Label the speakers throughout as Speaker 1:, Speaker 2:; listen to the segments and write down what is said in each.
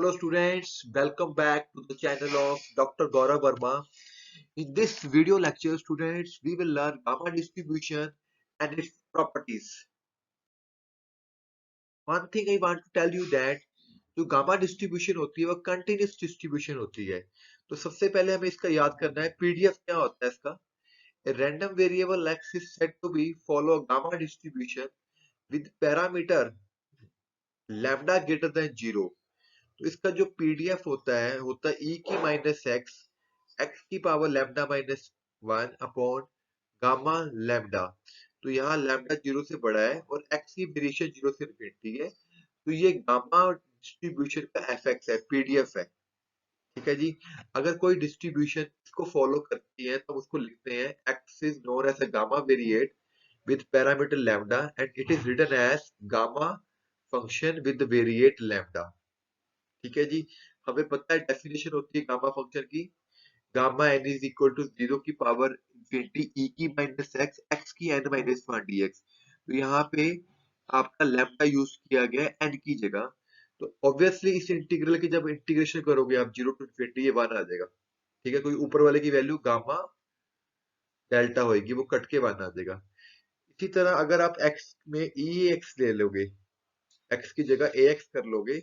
Speaker 1: Hello students, welcome back to the channel of Dr. Gaurav Verma. In this video lecture, students, we will learn gamma distribution and its properties. One thing I want to tell you that जो gamma distribution होती है वो continuous distribution होती है। तो सबसे पहले हमें इसका याद करना है पीडीएफ क्या होता है इसका। A random variable x is said to be follow gamma distribution with parameter lambda greater than 0। तो इसका जो पीडीएफ होता है e की माइनस एक्स की power lambda minus one upon gamma lambda. तो यहाँ लैम्डा जीरो से बड़ा है और एक्स की वेरिएशन जीरो से इनफिनिटी है। तो ये गामा डिस्ट्रीब्यूशन का एफएक्स है, पीडीएफ है। ठीक है जी। अगर कोई डिस्ट्रीब्यूशन इसको फॉलो करती है तो उसको लिखते हैं x is known as a gamma variate with parameter lambda and it is written as gamma function with the variate lambda। ठीक है जी। हमें पता है डेफिनेशन होती है गामा फंक्शन की, gamma n is equal to zero की पावर इंफिनिटी ई की माइनस एक्स एक्स की n minus one d x. तो यहाँ पे आपका लैम्डा यूज किया गया है एन की जगह। तो ऑब्वियसली इस इंटीग्रल की जब इंटीग्रेशन करोगे आप जीरो टू इंफिनिटी ये वन आ जाएगा। ठीक है, कोई ऊपर वाले की वैल्यू गामा डेल्टा होगी वो कट के वन आ जाएगा। इसी तरह अगर आप एक्स में ई एक्स ले लोगे, एक्स की जगह ए एक्स कर लोगे,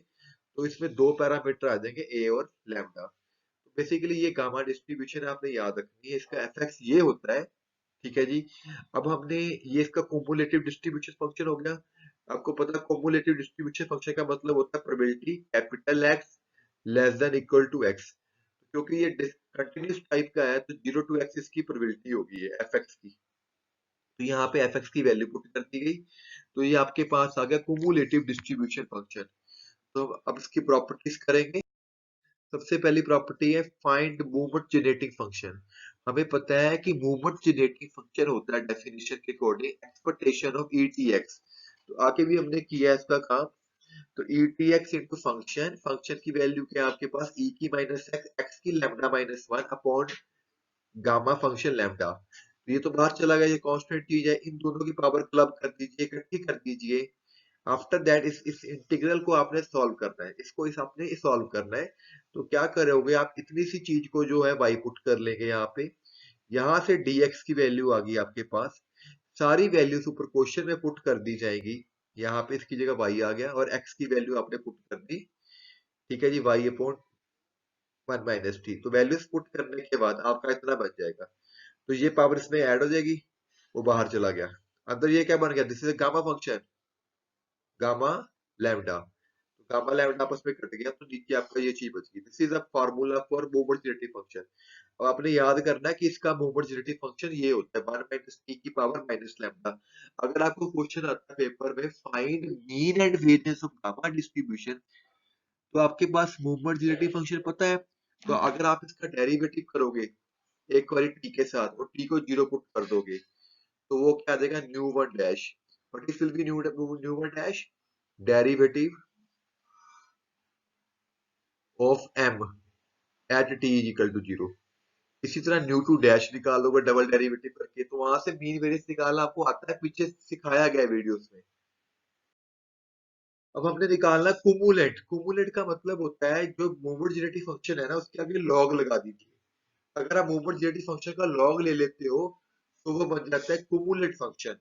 Speaker 1: तो इसमें दो पैरामीटर आ जाएंगे ए और लैम्डा। तो बेसिकली ये गामा डिस्ट्रीब्यूशन आपने याद रखनी है, इसका एफएक्स ये होता है। ठीक है जी। अब हमने ये इसका कोमुलेटिव डिस्ट्रीब्यूशन फंक्शन हो गया। आपको पता है कोमुलेटिव डिस्ट्रीब्यूशन फंक्शन का मतलब होता है probability capital X less than equal to x. क्योंकि ये कंटिन्यूस टाइप का है तो जीरो टू एक्स इसकी प्रोबेबिलिटी होगी ये एफएक्स की। तो यहाँ पे एफएक्स की वैल्यू पुट कर दी गई। तो ये आपके पास आ गया कोमुलेटिव डिस्ट्रीब्यूशन फंक्शन। तो अब इसकी प्रॉपर्टीज करेंगे। सबसे पहली प्रॉपर्टी है फाइंड मूवमेंट जनरेटिंग फंक्शन। हमें पता है कि मूवमेंट जनरेटिंग फंक्शन होता है डेफिनेशन के अकॉर्डिंग एक्सपेक्टेशन ऑफ ईटीएक्स। तो आगे भी हमने किया है इसका काम। तो ईटीएक्स इंटू फंक्शन, फंक्शन की वैल्यू क्या है आपके पास ई की माइनस एक्स एक्स की lambda minus one upon gamma function lambda. तो ये तो बाहर चला गया, ये कांस्टेंट चीज है। इन दोनों की पावर क्लब कर दीजिए, इकट्ठी कर दीजिए। आफ्टर दैट इस इंटीग्रल को आपने सॉल्व करना है, इसको इस आपने सॉल्व करना है। तो क्या करोगे आप, इतनी सी चीज को जो है वाई पुट कर लेंगे यहाँ पे। यहाँ से dx की वैल्यू आ गई आपके पास। सारी वैल्यूज ऊपर क्वेश्चन में पुट कर दी जाएगी। यहाँ पे इसकी जगह y आ गया और x की वैल्यू आपने पुट कर दी। ठीक है जी, y upon one minus T. तो वैल्यूज पुट करने के बाद आपका इतना बच जाएगा। तो ये पावर इसमें ऐड हो जाएगी, वो बाहर चला गया। अंदर ये क्या बन गया, this is gamma function gamma lambda. तो गामा लैम्डा आपस में कट गया तो नीचे आपका ये चीज बच गई। This is a formula for movement generative function. अब आपने याद करना है कि इसका मूवमेंट जनरेटिव फंक्शन ये होता है वन माइनस टी की पावर माइनस लैम्डा। अगर आपको क्वेश्चन आता है पेपर में find mean and variance of gamma distribution, तो आपके पास मूवमेंट जनरेटिव फंक्शन पता है। तो अगर आप इसका डेरिवेटिव करोगे एक बार टी के साथ और टी को जीरो पुट कर दोगे, तो वो क्या आ जाएगा, mu one dash. What is will be mu one dash, derivative of M at t is equal to zero. इसी तरह न्यू टू डैश निकालोगे डबल डेरिवेटिव करके, तो वहां से मीन वेरिएंस निकालना आपको आता है, पीछे सिखाया गया है वीडियोस में। अब हमने निकालना कुमुलेट। कुमुलेट का मतलब होता है जो मूवमेंट जनरेटिव फंक्शन है ना उसके आगे लॉग लगा दीजिए। अगर आप मूवमेंट जनरेटिव फंक्शन का लॉग ले लेते हो तो वो बन जाता है कुमुलेट फंक्शन।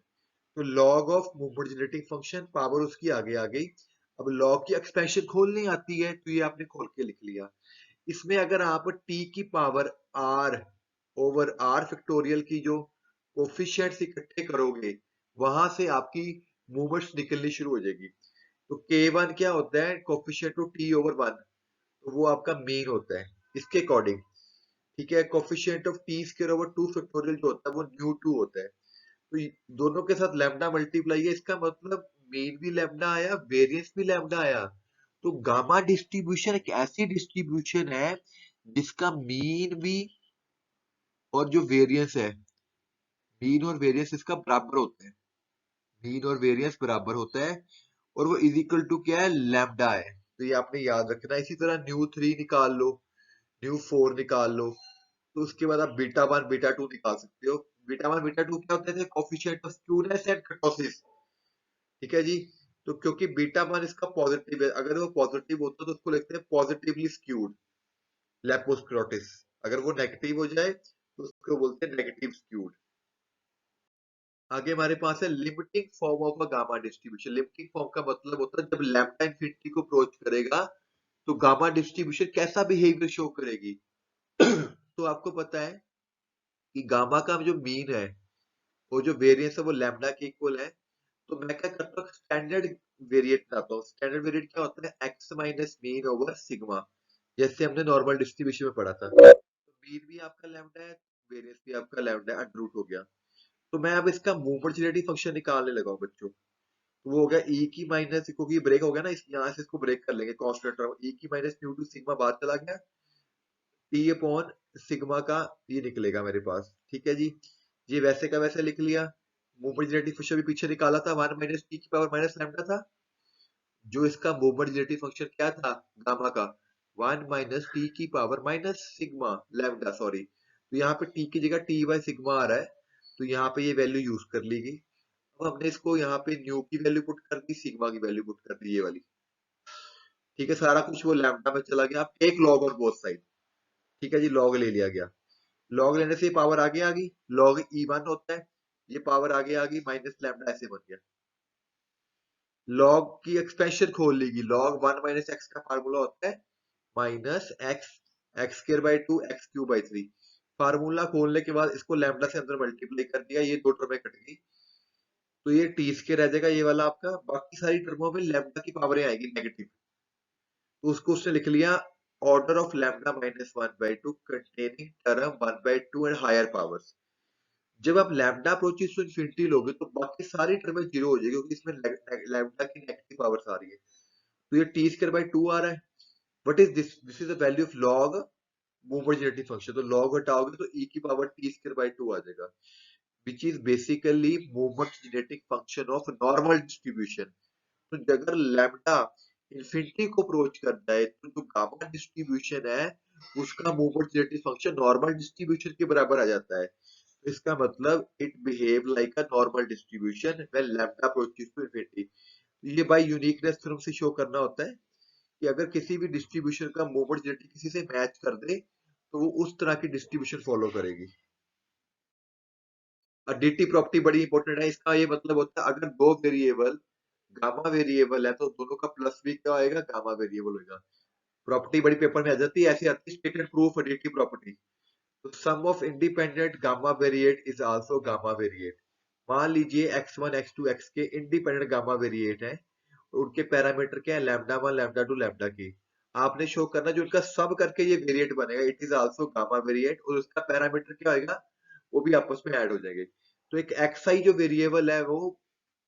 Speaker 1: तो log of movement generating function power उसकी आगे आ गई। अब लॉग की एक्सपेंशन खोलनी आती है तो ये आपने खोल के लिख लिया। इसमें अगर आप t की power r over r factorial की जो कोफिशिएंट्स इकट्ठे करोगे, वहां से आपकी मूवमेंट्स निकलनी शुरू हो जाएगी। तो k1 क्या होता है, coefficient to t over one. तो वो आपका मीन होता है इसके अकॉर्डिंग। ठीक है, coefficient of T square over two factorial जो होता है वो न्यू टू होता है। तो दोनों के साथ लैम्डा मल्टीप्लाई है, इसका मतलब मीन भी लैम्डा आया, वेरिएंस भी लैम्डा आया। तो गामा डिस्ट्रीब्यूशन एक ऐसी डिस्ट्रीब्यूशन है जिसका मीन भी और जो वेरिएंस है, मीन और वेरिएंस इसका बराबर होता है। मीन और वेरिएंस बराबर होता है और वो इज इक्वल टू क्या है, लैम्डा है। तो ये आपने याद रखना है। इसी तरह न्यू थ्री निकाल लो, न्यू फोर निकाल लो। तो उसके बाद आप बीटा वन बीटा टू निकाल सकते हो। बीटा वन बीटा टू क्या होते थे, coefficient of skewness and kurtosis. ठीक है जी। तो क्योंकि बीटा वन इसका पॉजिटिव है, अगर वो पॉजिटिव होता तो उसको लिखते हैं पॉजिटिवली स्क्यूड लेपोस्क्लेरोटिस। अगर वो नेगेटिव हो जाए तो उसको बोलते हैं नेगेटिव स्क्यूड। आगे हमारे पास है limiting form of a gamma distribution. Limiting form का मतलब होता है जब लैम्डा इंफिनिटी को अप्रोच करेगा तो गामा डिस्ट्रीब्यूशन कैसा बिहेवियर शो करेगी। तो आपको पता है कि गामा का जो मीन है, वो जो वेरिएंस है वो लैम्डा के इक्वल है। तो मैं क्या करता हूँ, स्टैंडर्ड वेरिएट लाता हूँ। स्टैंडर्ड वेरिएट क्या होता है, x minus mean over sigma, जैसे हमने नॉर्मल डिस्ट्रीब्यूशन में पढ़ा था। तो मीन भी आपका लैम्डा है, वेरिएंस भी आपका लैम्डा है, अंडर रूट हो गया। तो मैं अब इसका मूवमेंट जेनेरेटिव फंक्शन निकालने लगा हूँ बच्चों। तो वो हो गया ई की माइनस, क्योंकि ब्रेक हो गया ना, इस यहाँ से इसको ब्रेक कर लेंगे कॉन्स्टेंट टर्म, ई की माइनस न्यू टू सिग्मा बाहर चला गया, टी अपॉन सिग्मा का ये निकलेगा मेरे पास। ठीक है जी, ये वैसे का वैसे लिख लिया। मूवमेंट जेनेरेटिव फंक्शन भी पीछे निकाला था, 1 माइनस टी की पावर माइनस लैम्डा था। जो इसका मूवमेंट जेनेरेटिव फंक्शन क्या था गामा का, 1 माइनस टी की power minus sigma lambda, sorry. तो यहाँ पे टी की जगह टी बाय सिग्मा आ रहा है, तो यहाँ पे ये वैल्यू यूज कर ली गई। अब हमने इसको यहाँ पे न्यू की वैल्यू पुट कर दी, सिग्मा की वैल्यू पुट कर दी, ये वाली। ठीक है, सारा कुछ वो लैम्डा में चला गया। आप टेक लॉग और बोथ साइड। ठीक है जी, लॉग ले लिया गया। लॉग लेने से ये पावर आगे आ गई, लॉग ई वन होता है, ये पावर आगे आ गई, माइनस लैम्डा ऐसे बन गया। लॉग की एक्सपेंशन खोल लेगी, लॉग वन माइनस एक्स का फार्मूला होता है minus x x square by to x cube by three. Formula खोलने के बाद इसको लैम्डा से अंदर मल्टीप्लाई कर दिया, ये दो टर्में कट गई, तो ये टी स्क्वायर रह जाएगा ये वाला आपका। बाकी सारी टर्मों में लैम्डा की पावरें आएगी नेगेटिव, तो उसको उसने लिख लिया order of lambda minus one by two containing term one by two and higher powers. जब आप लैम्डा अप्रोचेस टू इन्फिनिटी लोगे तो बाकी सारी टर्में जीरो हो जाएगी, क्योंकि इसमें लैम्डा की नेगेटिव पावर्स आ रही है। तो ये टी स्क्वायर बाई टू आ रहा है। What is this, this is the value of log movement generative function. तो लॉग हटाओगे तो e की power T square by two आ जाएगा, which is basically movement generative function of normal distribution. तो अगर लैम्डा इंफिनिटी को अप्रोच करता है तो जो गामा डिस्ट्रीब्यूशन है उसका movement generative function normal distribution के बराबर आ जाता है। तो इसका मतलब it behave like a normal distribution when lambda approaches to infinity. ये बाय यूनिकनेस थ्योरम से शो करना होता है कि अगर किसी भी डिस्ट्रीब्यूशन का मूवमेंट जेनेरेटिव किसी से मैच कर दे तो वो उस तरह की डिस्ट्रीब्यूशन फॉलो करेगी। एडिटिव प्रॉपर्टी बड़ी इंपॉर्टेंट है। इसका ये मतलब होता है अगर दो वेरिएबल गामा वेरिएबल है तो दोनों का प्लस भी क्या आएगा, गामा वेरिएबल होगा। प्रॉपर्टी बड़ी पेपर में आ जाती है, ऐसी आती है स्टेटेड प्रूफ एडिटिव प्रॉपर्टी। तो sum of independent gamma variate is also gamma variate. मान लीजिए x1 x2 x के इंडिपेंडेंट गामा वेरिएट है, उनके पैरामीटर क्या है, lambda one lambda two lambda के। आपने शो करना जो उनका सब करके ये वेरिएट बनेगा, it is also gamma variate, और उसका पैरामीटर क्या होगा, वो भी आपस में ऐड हो जाएंगे। तो एक xi जो वेरिएबल है वो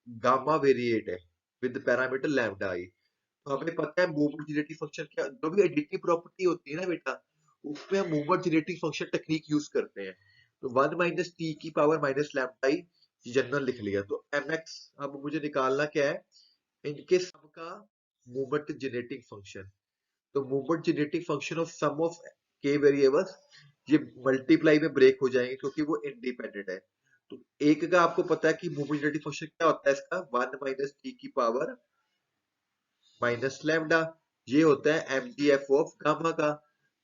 Speaker 1: गामा वेरिएट है विद पैरामीटर लैम्डा आई। तो हमें पता है मूवमेंट जेनेरेटिव फंक्शन क्या, जो भी एडिटिव प्रॉपर्टी होती है ना बेटा, उसमें हम movement generative function technique use करते हैं। तो वन माइनस टी की power minus lambda I general लिख लिया। तो एम एक्स अब मुझे निकालना क्या है, इनके सब का मूवमेंट जेनेरेटिंग फंक्शन। तो movement generating function of sum of k variables, ये मल्टीप्लाई में ब्रेक हो जाएंगे क्योंकि वो इंडिपेंडेंट है। तो एक का आपको पता है कि मूवमेंट जेनेरेटिंग फंक्शन क्या होता है इसका, वन माइनस टी की पावर माइनस लैम्डा, ये होता है M G F of gamma का।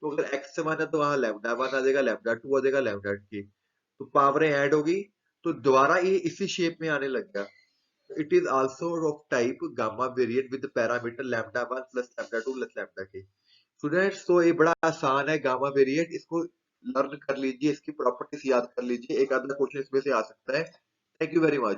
Speaker 1: तो अगर एक्स वन है तो वहां लैम्डा वन आ जाएगा, लैम्डा टू आ जाएगा, लैम्डा की तो पावरें ऐड होगी, तो दोबारा ये इसी शेप में आने लग गया। It is also of type gamma variate with parameter lambda one plus lambda two plus lambda के। स्टूडेंट्स तो ये बड़ा आसान है गामा वेरिएट, इसको लर्न कर लीजिए, इसकी प्रॉपर्टीज याद कर लीजिए, एक आधा क्वेश्चन इसमें से आ सकता है। Thank you very much.